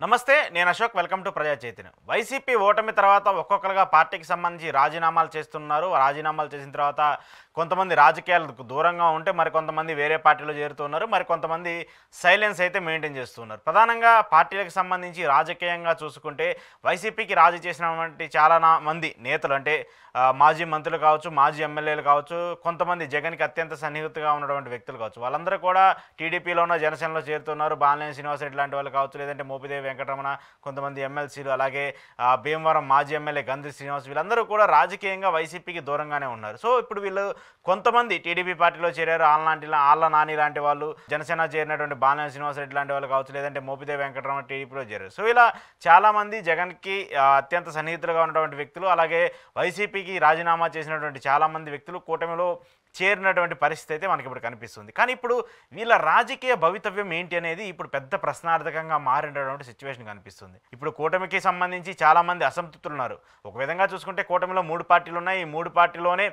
నమస్తే, నేను Ashok. Welcome to ప్రజా చైతన్యం. వైసీపీ ఓటమి తర్వాత ఒక్కొక్కరుగా పార్టీకి సంబంధించి రాజీనామాలు చేస్తున్నారు. రాజీనామాలు చేసిన తర్వాత కొంతమంది రాజకీయాలకు దూరంగా ఉంటే మరికొంతమంది వేరే పార్టీలో చేరుతున్నారు. మరికొంతమంది సైలెన్స్ అయితే మెయింటైన్ చేస్తున్నారు. ప్రధానంగా పార్టీలకు సంబంధించి రాజకీయంగా చూసుకుంటే వైసీపీకి రాజీ చేసినటువంటి చాలా మంది నేతలు అంటే మాజీ మంత్రులు కావచ్చు, మాజీ ఎమ్మెల్యేలు కావచ్చు, కొంతమంది జగన్కి అత్యంత సన్నిహితంగా ఉన్నటువంటి వ్యక్తులు కావచ్చు, వాళ్ళందరూ కూడా టీడీపీలోనో జనసేనలో చేరుతున్నారు. బాలినేని శ్రీనివాసరెడ్డి లాంటి వాళ్ళు కావచ్చు, లేదంటే మోపిదేవి వెంకటరమణ, కొంతమంది ఎమ్మెల్సీలు, అలాగే భీమవరం మాజీ ఎమ్మెల్యే గంధి శ్రీనివాస్, వీళ్ళందరూ కూడా రాజకీయంగా వైసీపీకి దూరంగానే ఉన్నారు. సో ఇప్పుడు వీళ్ళు కొంతమంది టీడీపీ పార్టీలో చేరారు. ఆళ్ళ నాని లాంటి వాళ్ళు, జనసేన చేరినటువంటి బాలినేని శ్రీనివాసరెడ్డి లాంటి వాళ్ళు కావచ్చు, లేదంటే మోపిదేవి వెంకటరమణ టీడీపీలో చేరారు. సో ఇలా చాలామంది జగన్కి అత్యంత సన్నిహితులుగా ఉన్నటువంటి వ్యక్తులు, అలాగే వైసీపీకి రాజీనామా చేసినటువంటి చాలామంది వ్యక్తులు కూటమిలో చేరినటువంటి పరిస్థితి అయితే మనకి ఇప్పుడు కనిపిస్తుంది. కానీ ఇప్పుడు వీళ్ళ రాజకీయ భవితవ్యం ఏంటి అనేది ఇప్పుడు పెద్ద ప్రశ్నార్థకంగా మారినటువంటి సిచ్యువేషన్ కనిపిస్తుంది. ఇప్పుడు కూటమికి సంబంధించి చాలామంది అసంతృప్తులు ఉన్నారు. ఒక విధంగా చూసుకుంటే కూటమిలో 3 పార్టీలు ఉన్నాయి. ఈ 3 పార్టీలోనే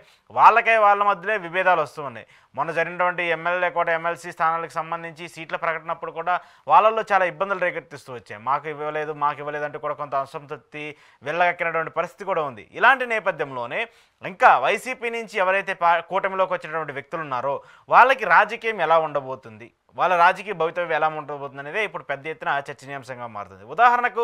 వాళ్ళ మధ్యలో విభేదాలు వస్తూ ఉన్నాయి. మొన్న జరిగినటువంటి ఎమ్మెల్యే కోట, ఎమ్మెల్సీ స్థానాలకు సంబంధించి సీట్ల ప్రకటనప్పుడు కూడా వాళ్ళల్లో చాలా ఇబ్బందులు రేకెత్తిస్తూ వచ్చాయి. మాకు ఇవ్వలేదు అంటూ కూడా కొంత అసంతృప్తి వెళ్ళగక్కినటువంటి పరిస్థితి కూడా ఉంది. ఇలాంటి నేపథ్యంలోనే ఇంకా వైసీపీ నుంచి ఎవరైతే కూటమిలోకి వచ్చినటువంటి వ్యక్తులు ఉన్నారో వాళ్ళకి రాజకీయం ఎలా ఉండబోతుంది, వాళ్ళ రాజకీయ భవితవ్యం ఎలా ఉండబోతుంది అనేది ఇప్పుడు పెద్ద ఎత్తున చర్చనీయాంశంగా మారుతుంది. ఉదాహరణకు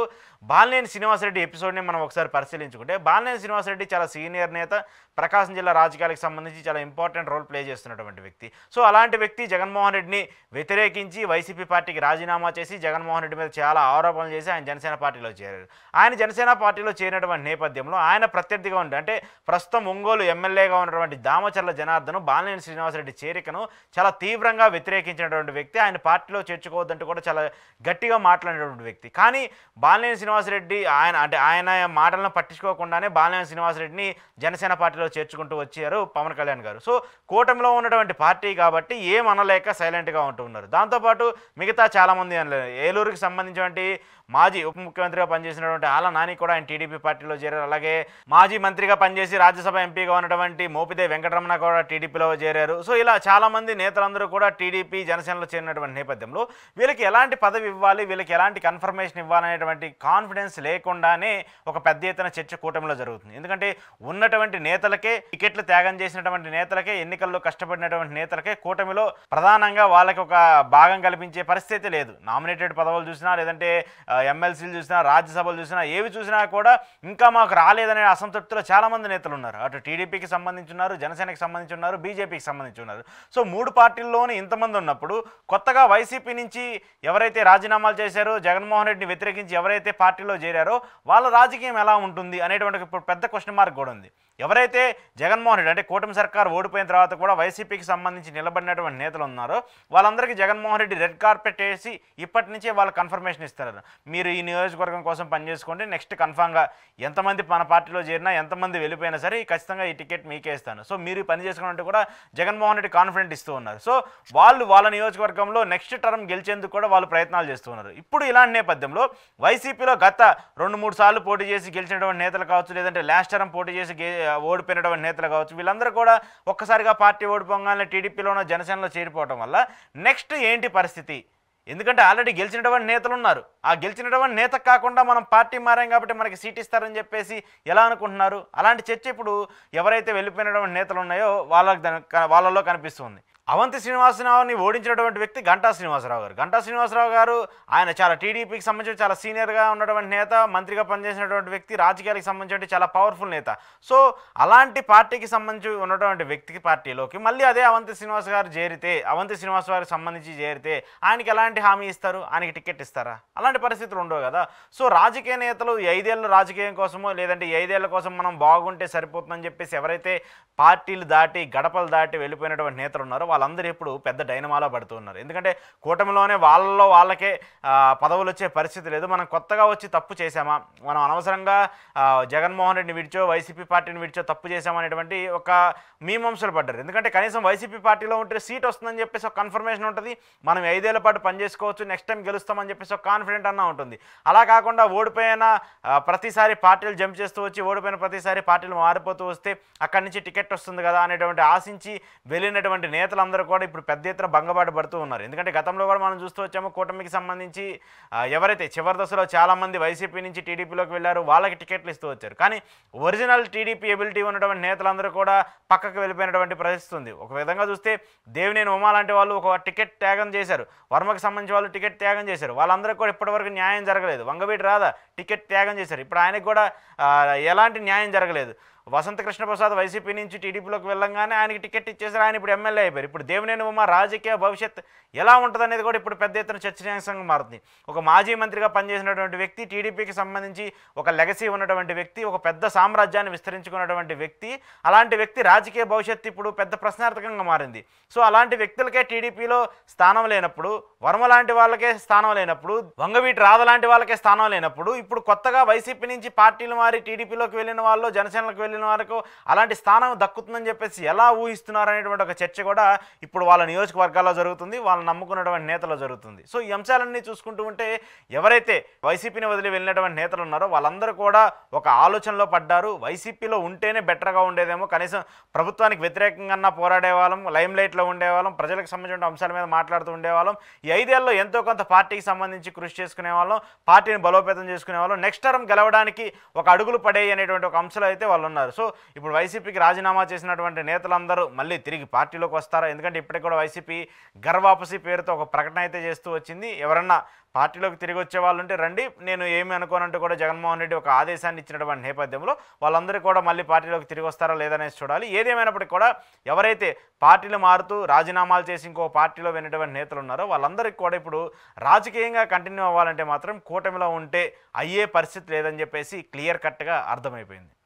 బాలినేని శ్రీనివాసరెడ్డి ఎపిసోడ్ని మనం ఒకసారి పరిశీలించుకుంటే, బాలినేని శ్రీనివాసరెడ్డి చాలా సీనియర్ నేత, ప్రకాశం జిల్లా రాజకీయాలకు సంబంధించి చాలా ఇంపార్టెంట్ రోల్ ప్లే చేస్తున్నటువంటి వ్యక్తి. సో అలాంటి వ్యక్తి జగన్మోహన్ రెడ్డిని వ్యతిరేకించి వైసీపీ పార్టీకి రాజీనామా చేసి జగన్మోహన్ రెడ్డి మీద చాలా ఆరోపణలు చేసి ఆయన జనసేన పార్టీలో చేరారు. ఆయన జనసేన పార్టీలో చేరినటువంటి నేపథ్యంలో ఆయన ప్రత్యర్థిగా ఉండి, అంటే ప్రస్తుతం ఒంగోలు ఎమ్మెల్యేగా ఉన్నటువంటి దామచర్ల జనార్దన్ బాలినేని శ్రీనివాసరెడ్డి చేరికను చాలా తీవ్రంగా వ్యతిరేకించినటువంటి వ్యక్తి. ఆయన పార్టీలో చేర్చుకోవద్దంటూ కూడా చాలా గట్టిగా మాట్లాడినటువంటి వ్యక్తి. కానీ బాలినేని శ్రీనివాసరెడ్డి ఆయన మాటలను పట్టించుకోకుండానే బాలినేని శ్రీనివాసరెడ్డిని జనసేన పార్టీలో చేర్చుకుంటూ వచ్చారు పవన్ కళ్యాణ్ గారు. సో కూటమిలో ఉన్నటువంటి పార్టీ కాబట్టి ఏమనలేక సైలెంట్గా ఉంటూ ఉన్నారు. దాంతోపాటు మిగతా చాలామంది అనలేదు. ఏలూరుకి సంబంధించినటువంటి మాజీ ఉప ముఖ్యమంత్రిగా పనిచేసినటువంటి ఆళ్ళ నాని కూడా ఆయన టీడీపీ పార్టీలో చేరారు. అలాగే మాజీ మంత్రిగా పనిచేసి రాజ్యసభ ఎంపీగా ఉన్నటువంటి మోపిదేవి వెంకటరమణ కూడా టీడీపీలో చేరారు. సో ఇలా చాలామంది నేతలందరూ కూడా టీడీపీ జనసేనలో చేరినటువంటి నేపథ్యంలో వీళ్ళకి ఎలాంటి పదవి ఇవ్వాలి, వీళ్ళకి ఎలాంటి కన్ఫర్మేషన్ ఇవ్వాలనేటువంటి కాన్ఫిడెన్స్ లేకుండానే ఒక పెద్ద ఎత్తున చర్చ కూటమిలో జరుగుతుంది. ఎందుకంటే ఉన్నటువంటి నేతలకే, టికెట్లు త్యాగం చేసినటువంటి నేతలకే, ఎన్నికల్లో కష్టపడినటువంటి నేతలకే కూటమిలో ప్రధానంగా వాళ్ళకి ఒక భాగం కల్పించే పరిస్థితి లేదు. నామినేటెడ్ పదవులు చూసినా, లేదంటే ఎమ్మెల్సీలు చూసినా, రాజ్యసభలు చూసినా, ఏవి చూసినా కూడా ఇంకా మాకు రాలేదనే అసంతృప్తిలో చాలామంది నేతలు ఉన్నారు. అటు టీడీపీకి సంబంధించి ఉన్నారు, జనసేనకి సంబంధించి ఉన్నారు, బీజేపీకి సంబంధించి ఉన్నారు. సో 3 పార్టీల్లోనే ఇంతమంది ఉన్నప్పుడు కొత్తగా వైసీపీ నుంచి ఎవరైతే రాజీనామాలు చేశారో, జగన్మోహన్ రెడ్డిని వ్యతిరేకించి ఎవరైతే పార్టీలో చేరారో వాళ్ళ రాజకీయం ఎలా ఉంటుంది అనేటువంటి ఇప్పుడు పెద్ద క్వశ్చన్ మార్క్ కూడా ఉంది. ఎవరైతే జగన్మోహన్ రెడ్డి అంటే కూటమి సర్కారు ఓడిపోయిన తర్వాత కూడా వైసీపీకి సంబంధించి నిలబడినటువంటి నేతలు ఉన్నారో వాళ్ళందరికీ జగన్మోహన్ రెడ్డి రెడ్ కార్పెట్ వేసి ఇప్పటి నుంచే వాళ్ళు కన్ఫర్మేషన్ ఇస్తున్నారు. మీరు ఈ నియోజకవర్గం కోసం పనిచేసుకోండి, నెక్స్ట్ కన్ఫామ్గా ఎంతమంది మన పార్టీలో చేరినా, ఎంతమంది వెళ్ళిపోయినా సరే ఖచ్చితంగా ఈ టికెట్ మీకే ఇస్తాను, సో మీరు పని చేసుకోవాలంటే కూడా జగన్మోహన్ రెడ్డి కాన్ఫిడెంట్ ఇస్తూ ఉన్నారు. సో వాళ్ళ నియోజకవర్గంలో నెక్స్ట్ టర్మ్ గెలిచేందుకు కూడా వాళ్ళు ప్రయత్నాలు చేస్తూ ఉన్నారు. ఇప్పుడు ఇలాంటి నేపథ్యంలో వైసీపీలో గత 2-3 సార్లు పోటీ చేసి గెలిచినటువంటి నేతలు కావచ్చు, లేదంటే లాస్ట్ టర్మ్ పోటీ చేసి ఓడిపోయినటువంటి నేతలు కావచ్చు, వీళ్ళందరూ కూడా ఒక్కసారిగా పార్టీ ఓడిపోగానే టీడీపీలోనో జనసేనలో చేరిపోవడం వల్ల నెక్స్ట్ ఏంటి పరిస్థితి? ఎందుకంటే ఆల్రెడీ గెలిచినటువంటి నేతలు ఉన్నారు. ఆ గెలిచినటువంటి నేత కాకుండా మనం పార్టీ మారాం కాబట్టి మనకి సీట్ ఇస్తారని చెప్పేసి ఎలా అనుకుంటున్నారు? అలాంటి చర్చ ఇప్పుడు ఎవరైతే వెళ్ళిపోయినటువంటి నేతలు ఉన్నాయో వాళ్ళలో కనిపిస్తుంది. అవంతి శ్రీనివాసరావుని ఓడించినటువంటి వ్యక్తి గంటా శ్రీనివాసరావు గారు. గంటా శ్రీనివాసరావు గారు ఆయన చాలా టీడీపీకి సంబంధించి చాలా సీనియర్గా ఉన్నటువంటి నేత, మంత్రిగా పనిచేసినటువంటి వ్యక్తి, రాజకీయాలకు సంబంధించి చాలా పవర్ఫుల్ నేత. సో అలాంటి పార్టీకి సంబంధించి ఉన్నటువంటి వ్యక్తికి పార్టీలోకి మళ్ళీ అదే అవంతి శ్రీనివాస్ గారు చేరితే, అవంతి శ్రీనివాస్ గారికి సంబంధించి చేరితే ఆయనకి ఎలాంటి హామీ ఇస్తారు? ఆయనకి టికెట్ ఇస్తారా? అలాంటి పరిస్థితులు ఉండవు కదా. సో రాజకీయ నేతలు 5 ఏళ్ళ రాజకీయం కోసమో, లేదంటే 5 ఏళ్ల కోసం మనం బాగుంటే సరిపోతుందని చెప్పేసి ఎవరైతే పార్టీలు దాటి, గడపలు దాటి వెళ్ళిపోయినటువంటి నేతలు ఉన్నారో వాళ్ళందరూ ఇప్పుడు పెద్ద డైనమాలో పడుతున్నారు. ఎందుకంటే కూటమిలోనే వాళ్ళకే పదవులు వచ్చే పరిస్థితి లేదు. మనం కొత్తగా వచ్చి తప్పు చేశామా, మనం అనవసరంగా జగన్మోహన్ రెడ్డిని విడిచో, వైసీపీ పార్టీని విడిచో తప్పు చేశామనేటువంటి ఒక మీమాంసలు పడ్డారు. ఎందుకంటే కనీసం వైసీపీ పార్టీలో ఉంటే సీట్ వస్తుందని చెప్పేసి ఒక కన్ఫర్మేషన్ ఉంటుంది. మనం 5 ఏళ్ల పాటు పనిచేసుకోవచ్చు, నెక్స్ట్ టైం గెలుస్తామని చెప్పేసి ఒక కాన్ఫిడెంట్ అన్నా ఉంటుంది. అలా కాకుండా ఓడిపోయిన ప్రతిసారి పార్టీలు జంప్ చేస్తూ వచ్చి, ఓడిపోయిన ప్రతిసారి పార్టీలు మారిపోతూ వస్తే అక్కడి నుంచి టికెట్ వస్తుంది కదా అనేటువంటి ఆశించి వెళ్ళినటువంటి నేతలు నేతలందరూ కూడా ఇప్పుడు పెద్ద ఎత్తున భంగపాటు పడుతూ ఉన్నారు. ఎందుకంటే గతంలో కూడా మనం చూస్తూ వచ్చాము కూటమికి సంబంధించి ఎవరైతే చివరి దశలో చాలామంది వైసీపీ నుంచి టీడీపీలోకి వెళ్ళారు వాళ్ళకి టికెట్లు ఇస్తూ వచ్చారు. కానీ ఒరిజినల్ టీడీపీ ఎబిలిటీ ఉన్నటువంటి నేతలందరూ కూడా పక్కకు వెళ్ళిపోయినటువంటి పరిస్థితి ఉంది. ఒక విధంగా చూస్తే దేవినేని ఉమా లాంటి వాళ్ళు ఒక టికెట్ త్యాగం చేశారు. వర్మకి సంబంధించి వాళ్ళు టికెట్ త్యాగం చేశారు. వాళ్ళందరికీ కూడా ఇప్పటివరకు న్యాయం జరగలేదు. వంగవీటి రాధా టికెట్ త్యాగం చేశారు. ఇప్పుడు ఆయనకు కూడా ఎలాంటి న్యాయం జరగలేదు. వసంత కృష్ణప్రసాద్ వైసీపీ నుంచి టీడీపీలోకి వెళ్ళంగానే ఆయనకి టికెట్ ఇచ్చేసారు. ఆయన ఇప్పుడు ఎమ్మెల్యే అయిపోయారు. ఇప్పుడు దేవినేని ఉమా రాజకీయ భవిష్యత్ ఎలా ఉంటుందనేది కూడా ఇప్పుడు పెద్ద ఎత్తున చర్చనీయాంశంగా మారుతుంది. ఒక మాజీ మంత్రిగా పనిచేసినటువంటి వ్యక్తి, టీడీపీకి సంబంధించి ఒక లెగసీ ఉన్నటువంటి వ్యక్తి, ఒక పెద్ద సామ్రాజ్యాన్ని విస్తరించుకున్నటువంటి వ్యక్తి, అలాంటి వ్యక్తి రాజకీయ భవిష్యత్తు ఇప్పుడు పెద్ద ప్రశ్నార్థకంగా మారింది. సో అలాంటి వ్యక్తులకే టీడీపీలో స్థానం లేనప్పుడు, వర్మ లాంటి వాళ్ళకే స్థానం లేనప్పుడు, వంగవీటి రాధ లాంటి వాళ్ళకే స్థానం లేనప్పుడు, ఇప్పుడు కొత్తగా వైసీపీ నుంచి పార్టీలు మారి టీడీపీలోకి వెళ్ళిన వాళ్ళు, జనసేనలోకి వెళ్ళిన వరకు అలాంటి స్థానం దక్కుతుందని చెప్పేసి ఎలా ఊహిస్తున్నారు అనేటువంటి ఒక చర్చ కూడా ఇప్పుడు వాళ్ళ నియోజకవర్గాల్లో జరుగుతుంది, వాళ్ళని నమ్ముకున్నటువంటి నేతల్లో జరుగుతుంది. సో ఈ అంశాలన్నీ చూసుకుంటూ ఉంటే ఎవరైతే వైసీపీని వదిలి వెళ్ళినటువంటి నేతలు ఉన్నారో వాళ్ళందరూ కూడా ఒక ఆలోచనలో పడ్డారు. వైసీపీలో ఉంటేనే బెటర్గా ఉండేదేమో, కనీసం ప్రభుత్వానికి వ్యతిరేకంగా పోరాడే వాళ్ళం, లైమ్ లైట్లో ఉండేవాళ్ళం, ప్రజలకు సంబంధించిన అంశాల మీద మాట్లాడుతూ ఉండేవాళ్ళం. ఈ 5 ఏళ్ళలో ఎంతో కొంత పార్టీకి సంబంధించి కృషి చేసుకునే వాళ్ళం, పార్టీని బలోపేతం చేసుకునే వాళ్ళం, నెక్స్ట్ టర్మ్ గెలవడానికి ఒక అడుగులు పడేయి అనేటువంటి ఒక అంశాలు అయితే వాళ్ళు ఉన్నారు. సో ఇప్పుడు వైసీపీకి రాజీనామా చేసినటువంటి నేతలందరూ మళ్ళీ తిరిగి పార్టీలోకి వస్తారా? ఎందుకంటే ఇప్పటికి కూడా వైసీపీ గర్వాపసి పేరుతో ఒక ప్రకటన అయితే చేస్తూ వచ్చింది. ఎవరన్నా పార్టీలోకి తిరిగి వచ్చే వాళ్ళు ఉంటే రండి, నేను ఏమి అనుకోనంటూ కూడా జగన్మోహన్ రెడ్డి ఒక ఆదేశాన్ని ఇచ్చినటువంటి నేపథ్యంలో వాళ్ళందరూ కూడా మళ్ళీ పార్టీలోకి తిరిగి వస్తారా లేదనేసి చూడాలి. ఏదేమైనప్పటికీ కూడా ఎవరైతే పార్టీలు మారుతూ రాజీనామాలు చేసి ఇంకో పార్టీలో వెళ్ళినటువంటి నేతలు ఉన్నారో వాళ్ళందరికీ కూడా ఇప్పుడు రాజకీయంగా కంటిన్యూ అవ్వాలంటే మాత్రం కూటమిలో ఉంటే అయ్యే పరిస్థితి లేదని చెప్పేసి క్లియర్ కట్గా అర్థమైపోయింది.